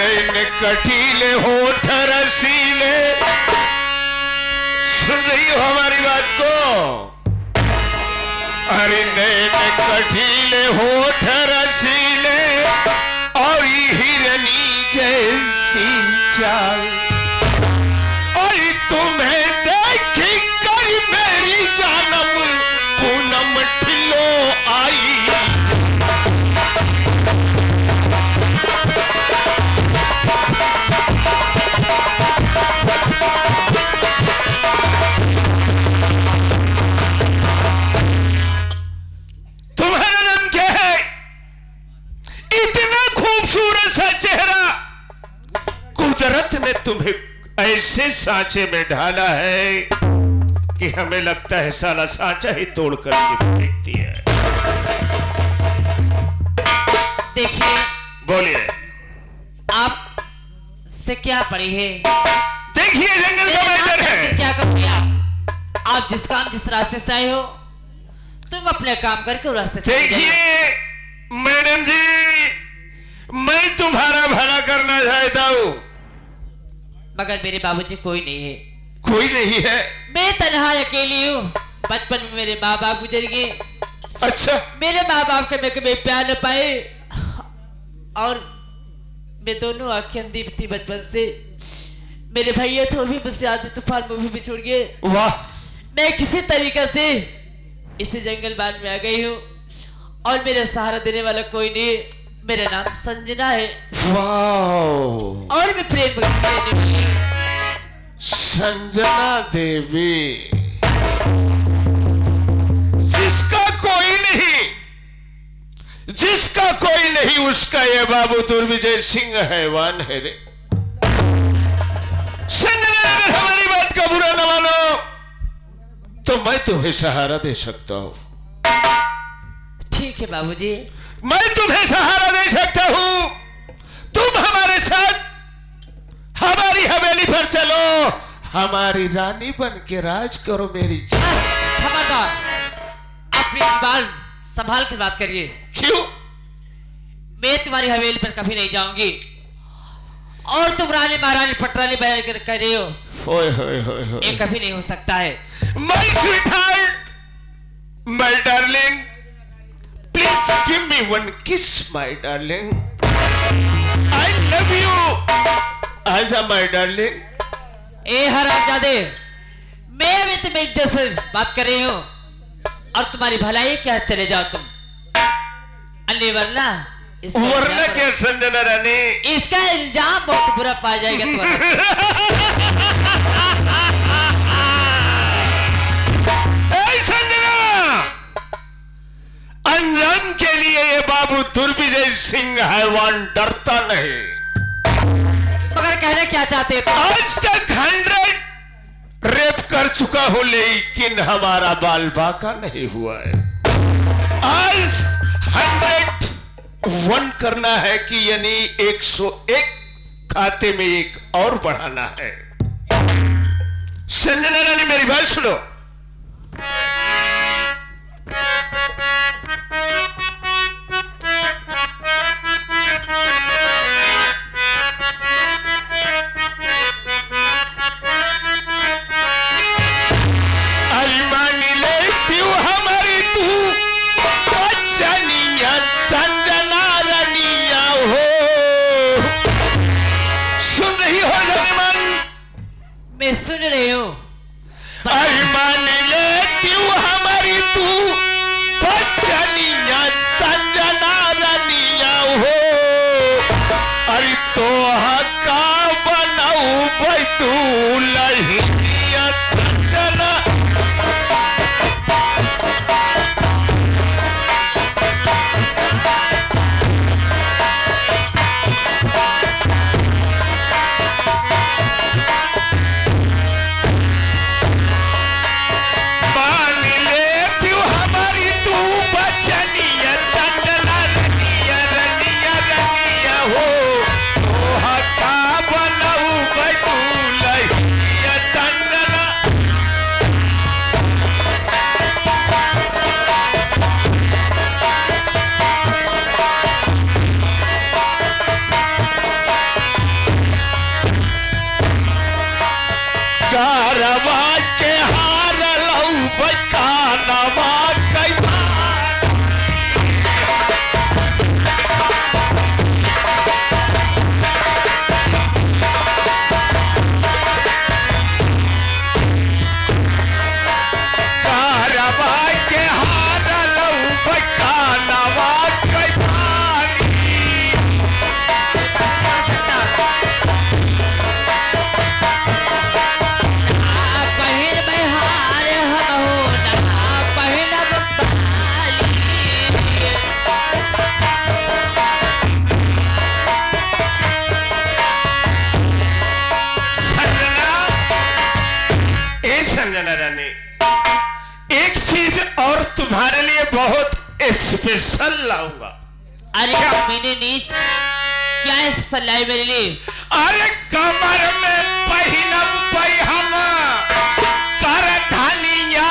नैन कटीले होठ रसीले, सुन रही हो हमारी बात को? अरे नैन कटीले होठ रसीले और हिरनी जैसी चाल, और तुम्हें देखी कर मेरी जानम पूनम ठिलो आई। तुम्हारा नाम क्या है? इतना खूबसूरत सा चेहरा कुदरत ने तुम्हें ऐसे सांचे में ढाला है कि हमें लगता है साला सांचा ही तोड़कर फेंकती है। देखिए, बोलिए, आप से क्या पड़ी है? देखिए जंगल का मैदान है। क्या करूँगी आप जिस काम जिस रास्ते से आए हो, तुम अपने काम करके उस रास्ते से देखिए मैडम जी, मैं तुम्हारा भला करना चाहता हूँ, मगर मेरे बाबूजी कोई नहीं है। कोई नहीं है? मैं तन्हा अकेली हूँ। बचपन में मेरे माँ बाप गुजर गए। अच्छा, मेरे माँ बाप के मैं कभी प्यार न पाए, और मैं दोनों आंखें अंधी थी बचपन से। मेरे भैया तो भी मुझसे आधी तूफान में भी बिछुड़ गए। वाह। मैं किसी तरीके से इसी जंगल बाग में आ गई हूँ, और मेरा सहारा देने वाला कोई नहीं। मेरा नाम संजना है। वाह। और मैं प्रेम करने वाली हूँ। संजना देवी, जिसका कोई नहीं, जिसका कोई नहीं, उसका ये बाबू दुर्विजय सिंह हैवान है रे। संजना, अगर हमारी बात का बुरा न मानो तो मैं तुम्हें सहारा दे सकता हूं। ठीक है बाबूजी, मैं तुम्हें सहारा दे सकता हूं। तुम हमारे साथ हमारी हवेली पर चलो, हमारी रानी बन के राज करो मेरी जी। खबरदार, अपनी जुबान संभाल कर बात करिए। क्यों? मैं तुम्हारी हवेली पर कभी नहीं जाऊंगी, और तुम रानी महारानी पटरानी बहन कर रहे हो। होए होए होए होए। ये कभी नहीं हो सकता है। My sweetheart, my darling, please give me one kiss, my darling. I love you, आजा my darling. ए हरामजादे, मैं भी तुम्हें इज्जत से बात कर रही हूँ, और तुम्हारी भलाई क्या चले जाओ तुम। अन्य वरना वरना क्या संजना रानी? इसका इल्जाम बहुत बुरा पाया जाएगा तुम्हारा। अंजाम के लिए ये बाबू दुर्विजय सिंह हैवान डरता नहीं। मगर कहना क्या चाहते हो? आज तक 100 रेप कर चुका हूं, लेकिन हमारा बाल बाका नहीं हुआ है। आज 101 करना है, कि यानी 101 खाते में एक और बढ़ाना है। संजना रानी मेरी बात सुनो। मैं सुन रही हूँ। मान लेती हूँ हमारी तू बचनिया संजना रनिया हो, अरे तो हका बनाऊ भाई तू लहिया संजना। मान लेती हूँ हमारी तू बचनिया स्पेशल लाऊंगा। अरे मैंने नीच क्या स्पेशल लाई मेरे लिए? अरे कमर में पहिनम हम कर धानिया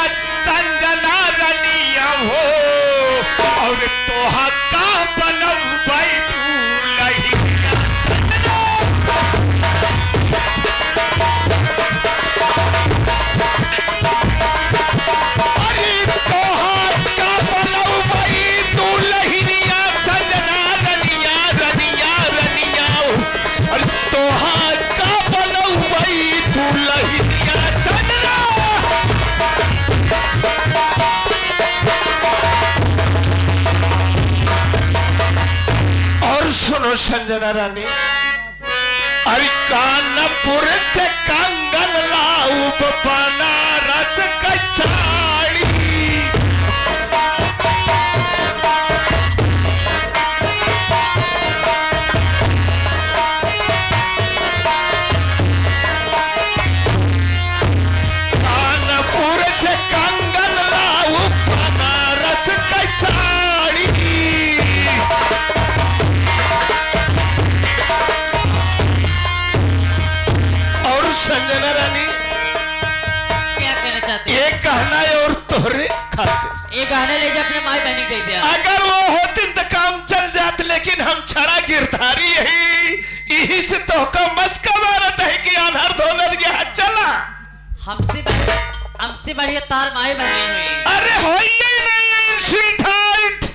संजना रनिया हो और तोहा का बनम भाई दूल्हिया। अरे तोहा का बनम भाई दूल्हिया संजना रनिया रनिया रनिया और तोहा का बनम भाई दूल्हिया संजना। और सुनो संजना रानी, अरे कानपुर से कंगन लाऊ बनारस का साड़ी। कानपुर से कंगन लाऊ बनारस का साड़ी। और संजना रानी, क्या कहना चाहते ये कहना है और तोहरे खातिर ये गहने ले जा अपने माई बहनी दे दिया। अगर वो होती तो काम चल जात, लेकिन हम छड़ा गिरधारी यही से तो का मस्का मारत है कि अनहर धोलर गया चला। हमसे बढ़िया तार माई बहनी हुई। अरे हो ही नहीं स्वीट हार्ट।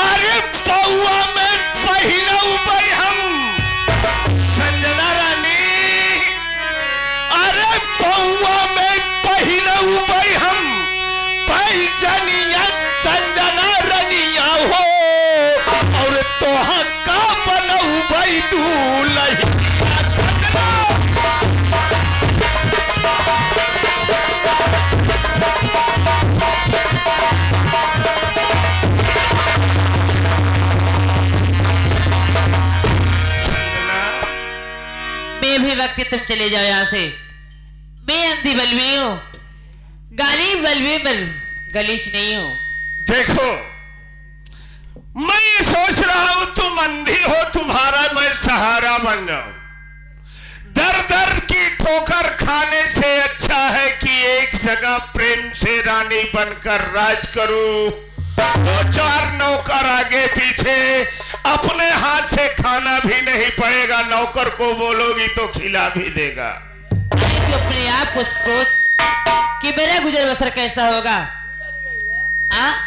अरे पौआ में पहिनऊ भाई हम संजना रानी। अरे पौआ में पहिनऊ भाई हम पैजनिया संजना रनिया हो और तोहा का बनऊ भाई दूल्हिया संजना। मैं भी वक्त तुम चले जाओ यहाँ से। मैं अंधी बलवी हूँ, गाली बलवी बल गलीच नहीं हूँ। देखो मैं ये सोच रहा हूं तुम अंधी हो, तुम्हारा मैं सहारा बन जाऊं। दर दर की ठोकर खाने से अच्छा है कि एक जगह प्रेम से रानी बनकर राज करूं। दो चार नौकर आगे पीछे, अपने हाथ से खाना भी नहीं पड़ेगा, नौकर को बोलोगी तो खिला भी देगा। अरे तू अपने आप को सोच कि मेरा गुजर बसर कैसा होगा।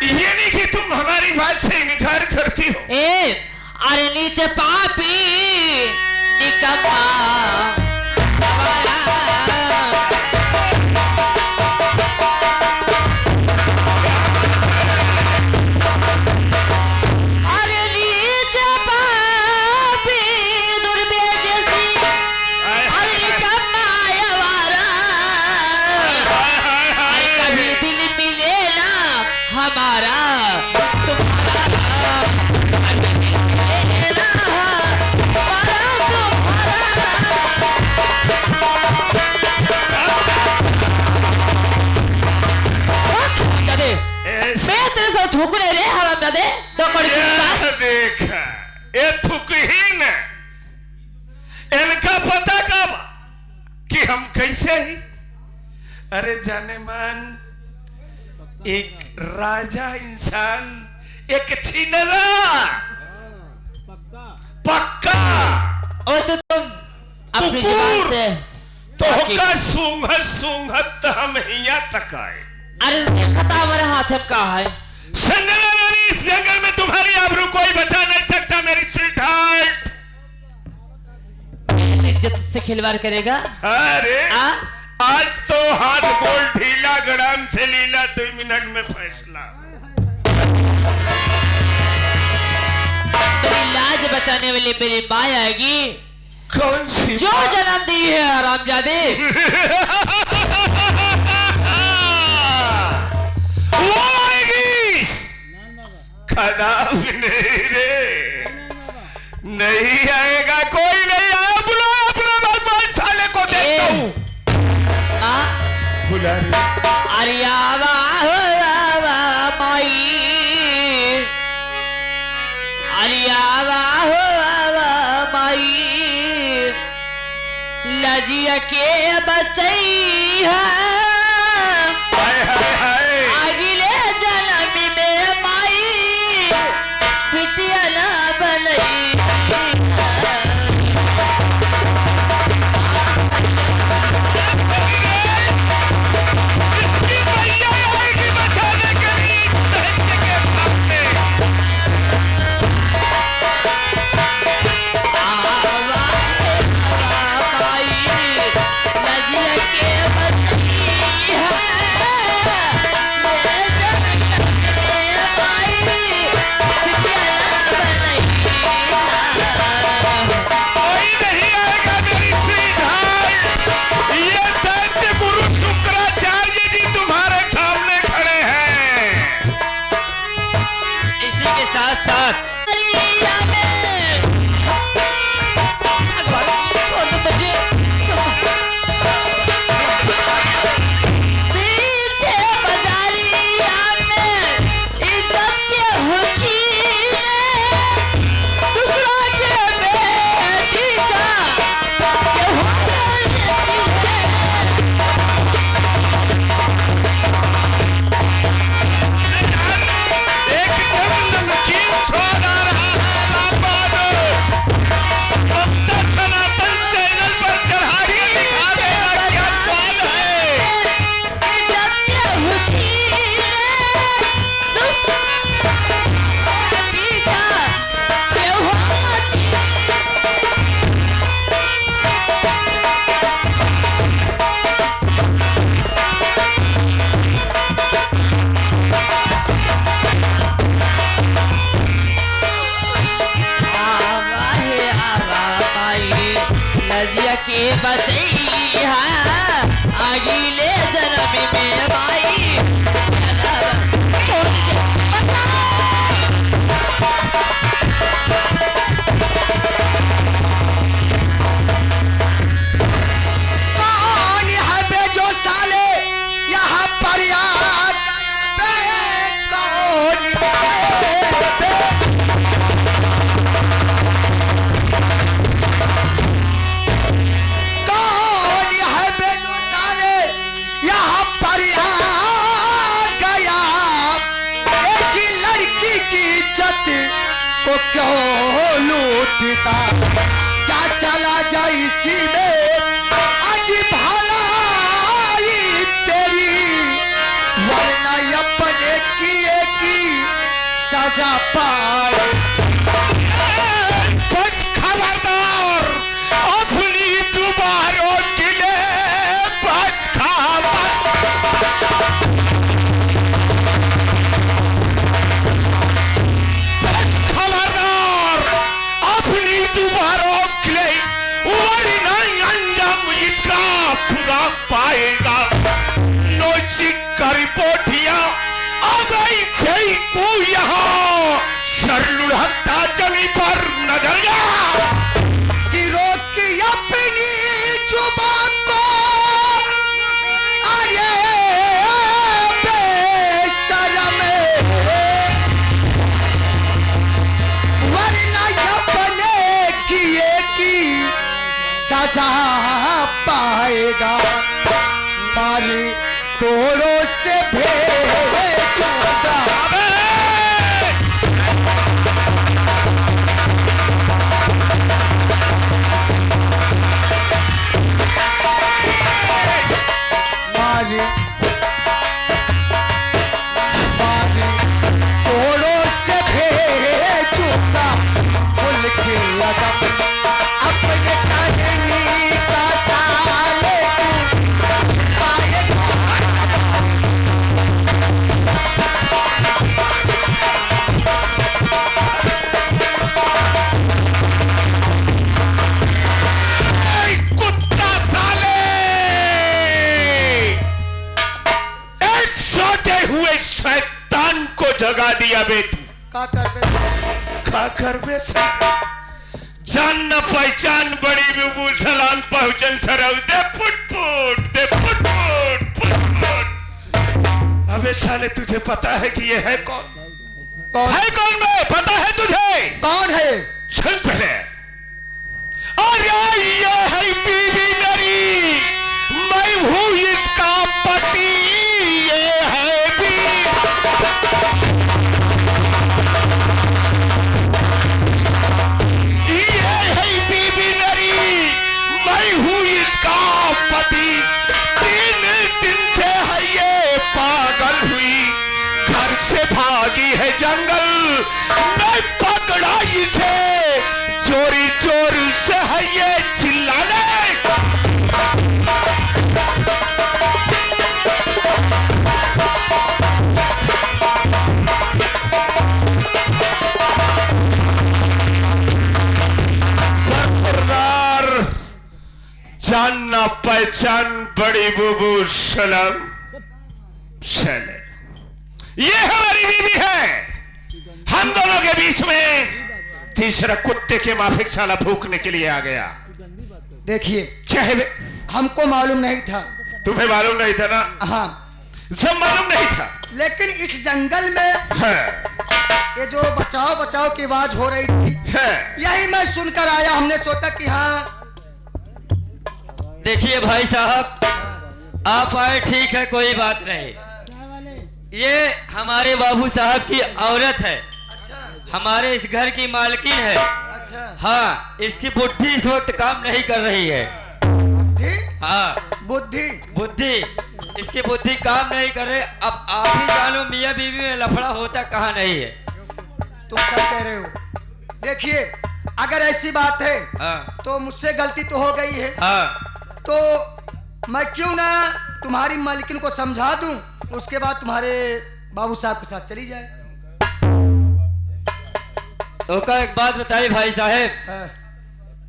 ये नहीं कि तुम हमारी बात से इनकार करती हो। अरे नीचे पापी निकम्मा अरे नीचे पापी दुर्बे जैसी अरे निकम्मा यवारा। अरे कभी दिल मिले ना हमारा तुम्हारा, अभी दिल मिले ना हमारा तुम्हारा। मैं तेरे साथ थूक रहे रे हराम दे दो कड़ी देखा ये थुकहीन इनका पता कब कि हम कैसे ही। अरे जाने मन एक राजा इंसान, एक छिनरा पक्का ओ तो तुम अपनी जुबान से तो का सूंघत सूंघत हम हिया तक आए। अरे देखता हमारे हाथ में कहा है। संजना रानी, इस जंगल में तुम्हारी आबरू कोई बचा नहीं सकता मेरी स्वीट हार्ट। इज्जत से खिलवाड़ करेगा। अरे आज तो हाथ गोल ढीला, गड़ाम से लीला, 2 मिनट में फैसला। मेरी लाज बचाने वाली मेरी माँ आएगी। कौन सी जो जन्म दी है हरामजादे वो आएगी। खराब नहीं रे, नहीं आएगा, कोई नहीं आया। बुलाओ अपने बदमाश साले को, देखता हूँ। बुला अरे आवा माई अरे आवा हो आवा माई लजिया के बचई है हाय हाय हाय अगले जन्म में माई बिटिया ना बनई इसकी मैया आएगी बचाने के लिए धरती के सामने। आवा आवा माई लजिया के बचई है ले जन्म में माई बिटिया ना बनई कोई नहीं आएगा मेरी श्रीधार। ये दैत्य गुरु शुक्राचार्य जी तुम्हारे सामने खड़े हैं। इसी के साथ साथ एकदम नमकीन स्वाद आ रहा है लालबाद। अब तक सनातन चैनल पर चढ़ाई दिखा देगा क्या स्वाद है। के बचई अगले जन्म में माई छोड़ दे कौन है बे जो साले यहाँ पर याद बे कौन है बे? कौन है बे जो साले यहाँ पर याद गया एक ही लड़की की इज्जत को क्यों लूटता जा चला जा इसी में आज भलाई तेरी वरना अपने किए की सजा पाए। बस खबरदार अपनी दोबारों के लिए बस खबर। बस खबरदार अपनी दोबारों के लिए वरना अंजाम इसका पूरा पाएगा। नोचिक का रिपोर्टिया अब आई को यहाँ सरलुढ़ता जमी पर नजरिया कि रोकी अपनी जुबान को अरे बेशरम वरना अपने किए की सजा पाएगा। मारी कोड़ों से भेजूंगा मारी मारी कोड़ों से भेजूंगा मुल्क के अदम अपने कहानी का साले तू पाएगा। कुत्ता साले एक सोते हुए शैतान को जगा दिया बे तू। का कर बे खाकर बे जान न पहचान बड़ी बिबू सलाम पहुंचन सरव दे फुट फुट अबे साले तुझे पता है कि ये है कौन? कौन है कौन बे? पता है तुझे? कौन चोरी चोर से है ये चिल्लाने। जानना पहचान बड़ी बुबू सलाम चले। ये हमारी बीवी है। हम दोनों के बीच में तीसरा कुत्ते के माफिक साला भूखने के लिए आ गया। देखिए क्या है बे? हमको मालूम नहीं था। तुम्हें मालूम नहीं था ना? हाँ सब मालूम नहीं था। लेकिन इस जंगल में ये जो बचाओ बचाओ की आवाज हो रही थी यही मैं सुनकर आया। हमने सोचा कि हाँ। देखिए भाई साहब, आप आए ठीक है, कोई बात नहीं। ये हमारे बाबू साहब की औरत है। अच्छा हमारे इस घर की मालकिन है। अच्छा हाँ, इसकी बुद्धि इस वक्त काम नहीं कर रही है। बुद्धि हाँ बुद्धि बुद्धि, इसकी बुद्धि काम नहीं कर रही। अब आप ही जानो मियाँ बीवी में लफड़ा होता कहाँ नहीं है। तुम सब कह रहे हो। देखिए अगर ऐसी बात है हाँ तो मुझसे गलती तो हो गई है। हाँ, तो मैं क्यों ना तुम्हारी मालकिन को समझा दूं, उसके बाद तुम्हारे बाबू साहब के साथ चली जाए। तो का एक बात बताइए भाई साहब, हाँ,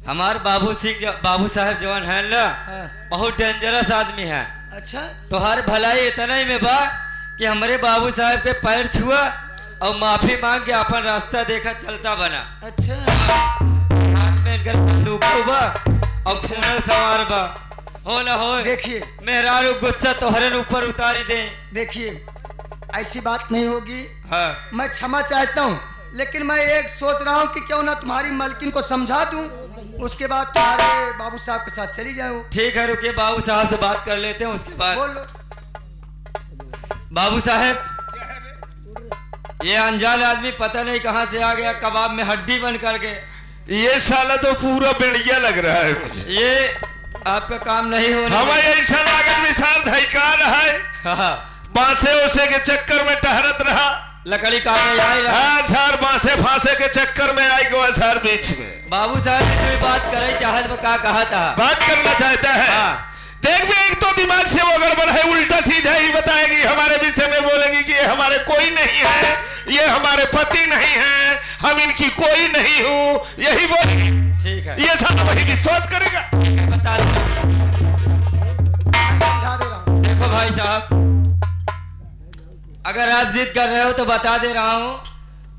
हमारे बाबू साहब जवान है ना, हाँ। बहुत डेंजरस आदमी है। अच्छा तो हर भलाई इतना ही में बा कि हमारे बाबू साहब के पैर छुआ और माफी मांग के अपन रास्ता देखा चलता बना। अच्छा हाथ में इनकर बंदूक बा और खून सवार बा। हो ना हो देखिए मेहरारू गुस्सा तोहरे ऊपर उतारी दे। देखिए ऐसी बात नहीं होगी। हाँ मैं क्षमा चाहता हूँ, लेकिन मैं एक सोच रहा हूँ कि क्यों ना तुम्हारी मालकिन को समझा दूं, उसके बाद तुम्हारे बाबू साहब के साथ चली जाऊं। ठीक है, रुकिए बाबू साहब से बात कर लेते हैं उसके बाद। बोलो। बाबू साहब, ये अनजान आदमी पता नहीं कहाँ से आ गया, कबाब में हड्डी बन करके। ये साला तो पूरा बेड़िया लग रहा है मुझे। ये आपका काम नहीं होना। हमें ऐसा लागत मिसाल धैका रहा है। हाँ, बांसे उसे के चक्कर में टहरत रहा, लकड़ी काटने आई रहा। हाँ सर, बांसे फांसे के चक्कर में आई गया सर बीच में। बाबू साहब ने कोई बात करे चाहत में का कहा था, बात करना चाहता है। हाँ। देख भी, एक तो दिमाग से वो गड़बड़ है, उल्टा सीधा ही बताएगी, हमारे विषय में बोलेगी कि ये हमारे कोई नहीं है, ये हमारे पति नहीं है, हम इनकी कोई नहीं हूँ, यही बोलेगी। ठीक है, ये साला वही विश्वास करेगा। बता दो। समझा दे रहा हूँ। देखो भाई साहब, अगर आप जिद कर रहे हो तो बता दे रहा हूँ।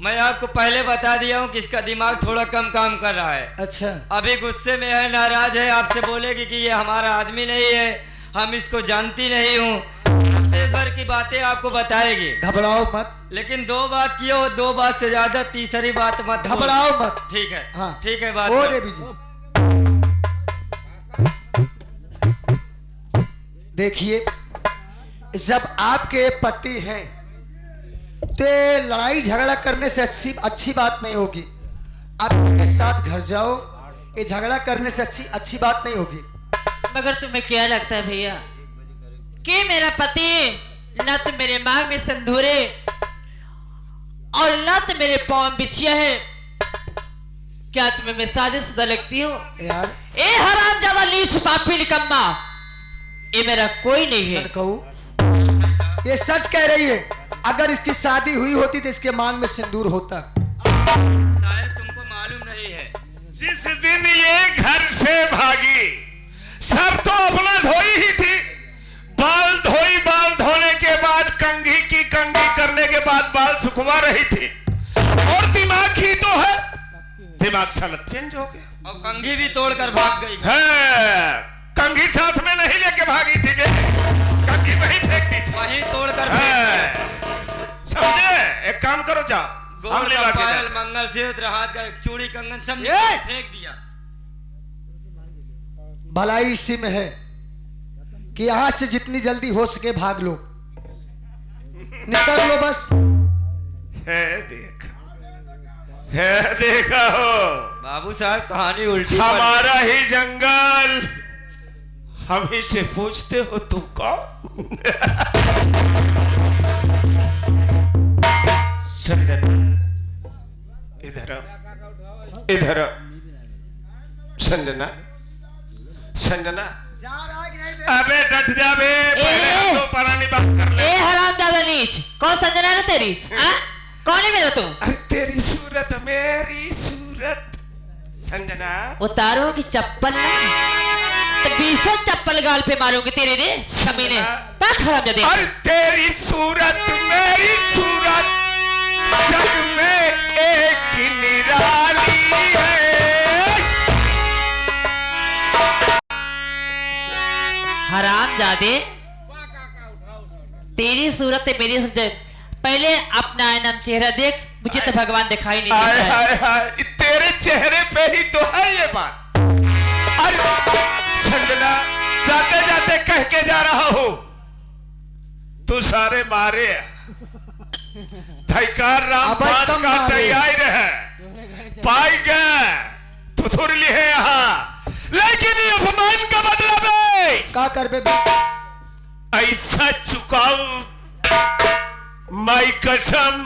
मैं आपको पहले बता दिया हूँ कि इसका दिमाग थोड़ा कम काम कर रहा है। अच्छा अभी गुस्से में है, नाराज है, आपसे बोलेगी कि ये हमारा आदमी नहीं है, हम इसको जानती नहीं हूँ, देश भर की बातें आपको बताएगी। घबराओ मत, लेकिन दो बात किए हो, दो बात से ज्यादा तीसरी बात मत बोलो। घबराओ मत। ठीक है, हाँ ठीक है, बात वो करो। दे दीजिए। देखिए जब आपके पति हैं तो लड़ाई झगड़ा करने से अच्छी बात नहीं होगी। आप उनके साथ घर जाओ, ये झगड़ा करने से अच्छी बात नहीं होगी। मगर तुम्हें क्या लगता है भैया कि मेरा पति न तो मेरे मांग में संधूरे और न तो मेरे पांव में बिछिया है? क्या तुम्हें मैं साजिशुदा लगती हूँ? यार ए हराम ज्यादा नीच पापी निकम्मा, ये मेरा कोई नहीं है। कहूँ ये सच कह रही है। अगर इसकी शादी हुई होती तो इसके मांग में सिंदूर होता। शायद तुमको मालूम नहीं है, जिस दिन ये घर से भागी, सर तो अपना धोई ही थी, बाल धोई, बाल धोने के बाद कंघी की कंघी करने के बाद बाल सुखवा रही थी, और दिमाग ही तो है, दिमाग साला चेंज हो गया और कंघी भी तोड़कर भाग गई है। कंघी साथ में नहीं लेके भागी थी, कंघी वहीं फेंक दी थी, वहीं तोड़कर फेंक दिया। समझे? एक काम करो, जाओ हम गोल ले का लाके पायल, जाए। मंगलसूत्र, हाथ का चूड़ी, कंगन सब ये! फेंक दिया। भलाई इसी में है कि यहां से जितनी जल्दी हो सके भाग लो, निकल लो बस। है देखा हो, बाबू साहब कहानी उल्टी हमारा ही जंगल, हम ही से पूछते हो तुम कौन? चंदन, इधर आओ, इधर आओ। संजना, संजना, जा रहा है कि नहीं बे? अबे डट जा बे, पहले हम तो पुरानी बात कर ले। ए हरामजादा नीच, कौन संजना है तेरी? हाँ? कौन है मेरा तू? अरे तेरी सूरत, मेरी सूरत। संजना, उतारो की चप्पल ना, तो 20 चप्पल गाल पे मारूंगी तेरे रे शमीने। क्या हरामजादे? अरे तेरी सूरत, मेरी सूरत, जग में एक निराली है। हरामजादे, तेरी सूरत है मेरी सूरत। पहले अपना आईना में चेहरा देख, मुझे तो भगवान दिखाई नहीं हाय देता है। हाय हाय, तेरे चेहरे पे ही तो है ये बात। अरे संजना, जाते जाते कह के जा रहा हूं, तू सारे मारे धैकार राम अब पास कम का मारे। तैयार है, पाई गए तुथुर ली है यहाँ, लेकिन ये अपमान का मतलब है का कर बे? ऐसा चुकाऊ माई कसम,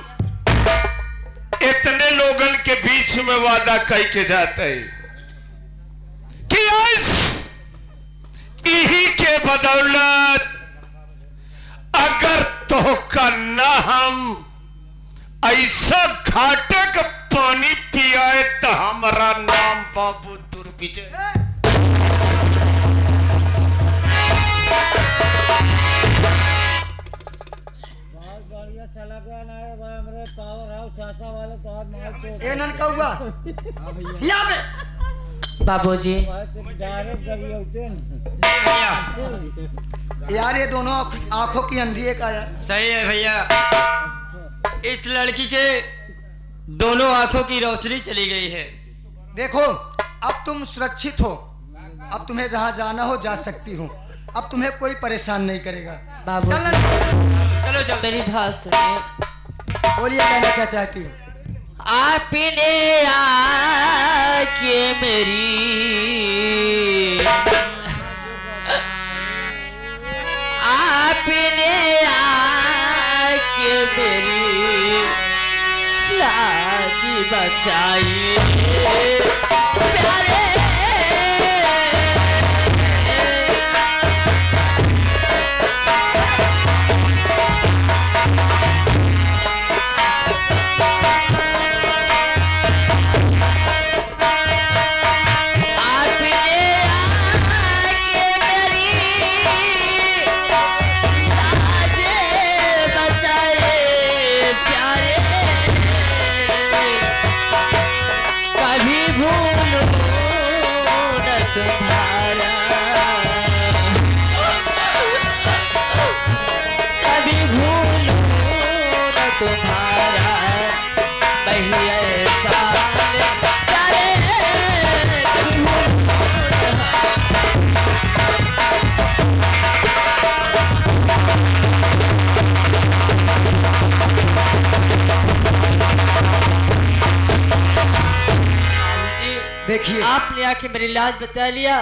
इतने लोगन के बीच में वादा कह के जाते हैं कि यही के बदौलत अगर तो का ना हम ऐसा घाटे का पानी पियाए तो हमारा नाम बाबू दुर्विजय। ए ननका हुआ यहाँ पे। बाबूजी, यार ये दोनों आंखों की अंधी है का यार? सही है भैया, इस लड़की के दोनों आंखों की रोशनी चली गई है। देखो, अब तुम सुरक्षित हो, अब तुम्हें जहाँ जाना हो जा सकती हो, अब तुम्हें कोई परेशान नहीं करेगा। बाबूजी। चल ननका। चलो चलो। मेरी बात सुनिए। बोलिए, कहना क्या चाहती हो? आपने आके मेरी आपने आके मेरी लाज बचाई प्यारे। देखिए, आपने आके मेरी लाज बचा लिया।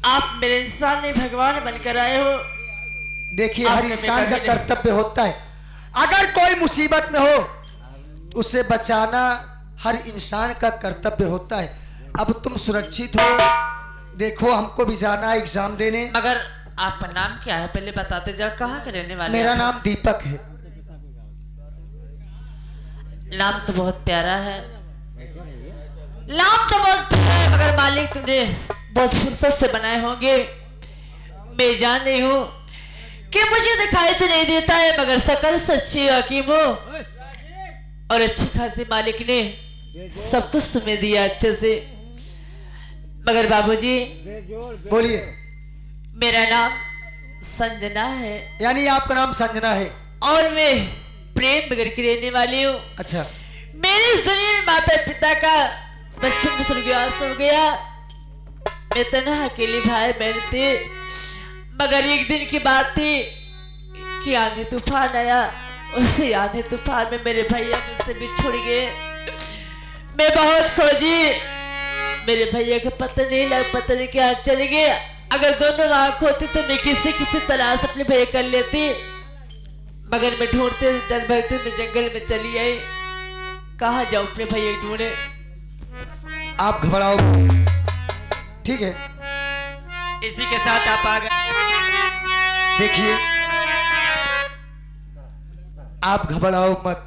आप मेरे इंसान नहीं भगवान बनकर आए हो। देखिए, हर आपने इंसान का मेरे कर्तव्य होता है, अगर कोई मुसीबत में हो तो उसे बचाना हर इंसान का कर्तव्य होता है। अब तुम सुरक्षित हो, देखो हमको भी जाना है एग्जाम देने। मगर आपका नाम क्या है पहले बताते जाओ, कहाँ के रहने वाले? मेरा आप? नाम दीपक है। नाम तो बहुत प्यारा है, नाम तो बहुत प्यारा है, मगर मालिक तुमने बहुत फुर्सत से बनाए होंगे। मैं जान रही हूँ कि मुझे दिखाई तो नहीं देता है, मगर शकल सच्ची हकीम हो और अच्छी खासी मालिक ने सब कुछ तुम्हें दिया अच्छे से। मगर बाबूजी, बोलिए। मेरा नाम संजना है यानी आपका नाम संजना है? और मैं प्रेम नगर की रहने वाली हूँ। अच्छा, मेरी इस दुनिया में माता पिता का बचपन में स्वर्गवास हो गया। मैं तन्हा अकेली भाई बहन थे, मगर एक दिन की बात थी कि आंधी तूफान आया। उसी आंधी तूफान में मेरे भैया मुझसे बिछुड़ गए। मैं बहुत खोजी, मेरे भैया का पता नहीं लगा, पता नहीं क्या चले गए। अगर दोनों आंख होती तो मैं किसी तरह से अपने भैया कर लेती, मगर मैं ढूंढते डर भरते मैं जंगल में चली आई। कहाँ जाऊं अपने भैया को ढूंढे। आप घबराओ, ठीक है? इसी के साथ आप आ गए। देखिए, आप घबराओ मत,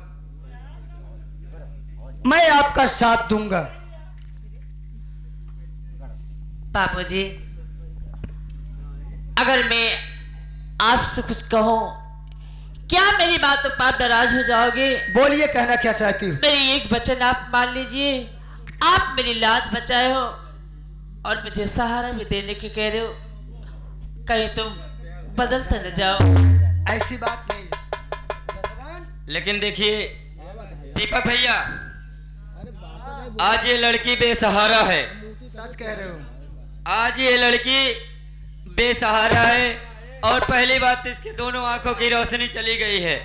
मैं आपका साथ दूंगा। बाबूजी, अगर मैं आपसे कुछ कहूं, क्या मेरी बातों पर नाराज हो जाओगे? बोलिए, कहना क्या चाहती हूँ? मेरी एक वचन आप मान लीजिए। आप मेरी लाज बचाए हो और मुझे सहारा भी देने के कह रहे हो, कहीं तुम बदल तो न जाओ। ऐसी बात नहीं। लेकिन देखिए दीपक भैया, आज ये लड़की बेसहारा है। सच कह रहे हो। आज ये लड़की बेसहारा है और पहली बात, इसकी दोनों आंखों की रोशनी चली गई है।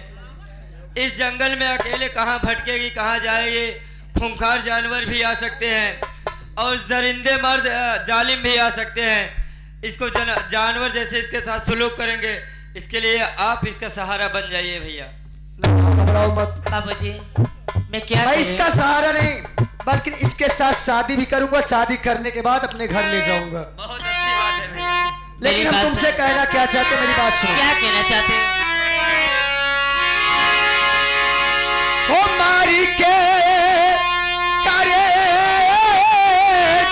इस जंगल में अकेले कहाँ भटकेगी, कहाँ जाएगी? खूंखार जानवर भी आ सकते हैं और दरिंदे मर्द जालिम भी आ सकते हैं। इसको जानवर जैसे इसके साथ सलूक करेंगे। इसके लिए आप इसका सहारा बन जाइए भैया। घबराओ मत बाबूजी, मैं क्या मैं करूं? इसका सहारा नहीं, बल्कि इसके साथ शादी भी करूंगा। शादी करने के बाद अपने घर ले जाऊंगा। बहुत अच्छी बात है भैया। लेकिन हम तुमसे कहना क्या चाहते, मेरी बात सुनो। क्या कहना चाहते हैं? ओ मारी के करे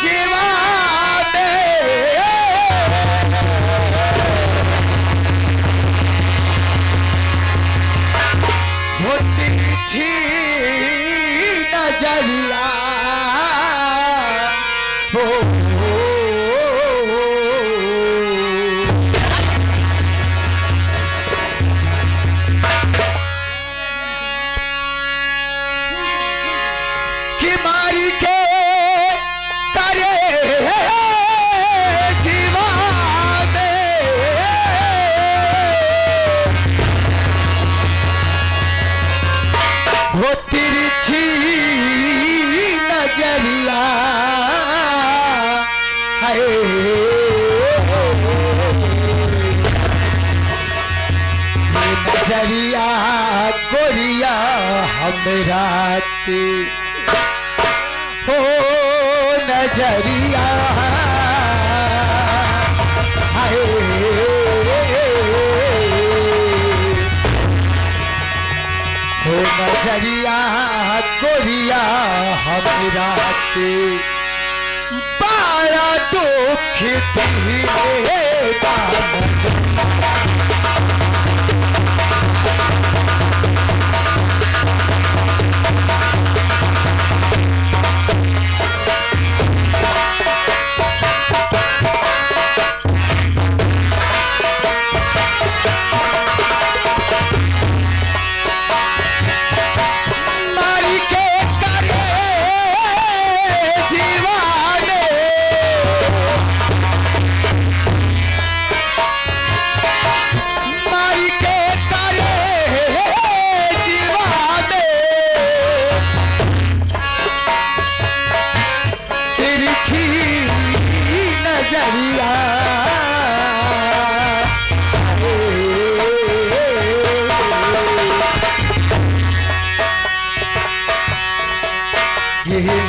जीवाने, वो तिरछी नजरिया, मारी के करे जीवाने, वो तिरछी नजरिया है, नजरिया गोरिया हमरा के, हो नजरिया हाय, हो नजरिया गोरिया हमरा के, बड़ा दुख दिलेगा।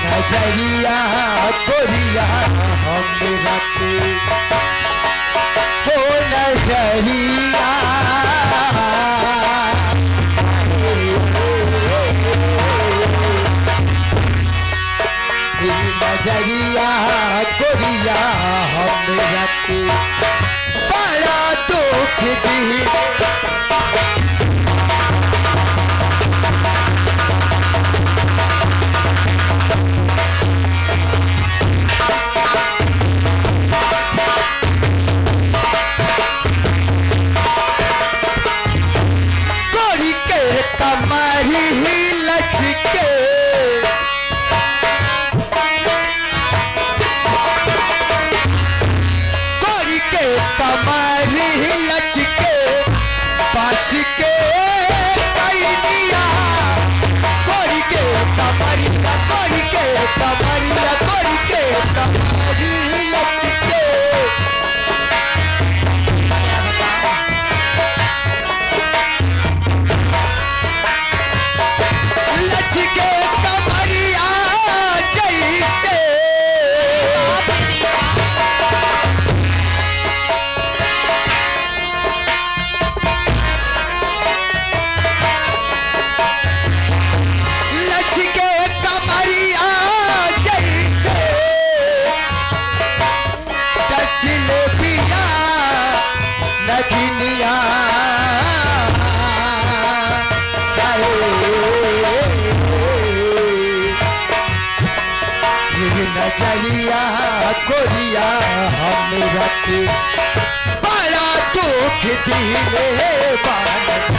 नजरिया गोरिया हमरा के, हो नजरिया नजरिया गोरिया हमरा के, बड़ा दुख दी। लचके नजरिया गोरिया हम रखे बड़ा दुख दिले बान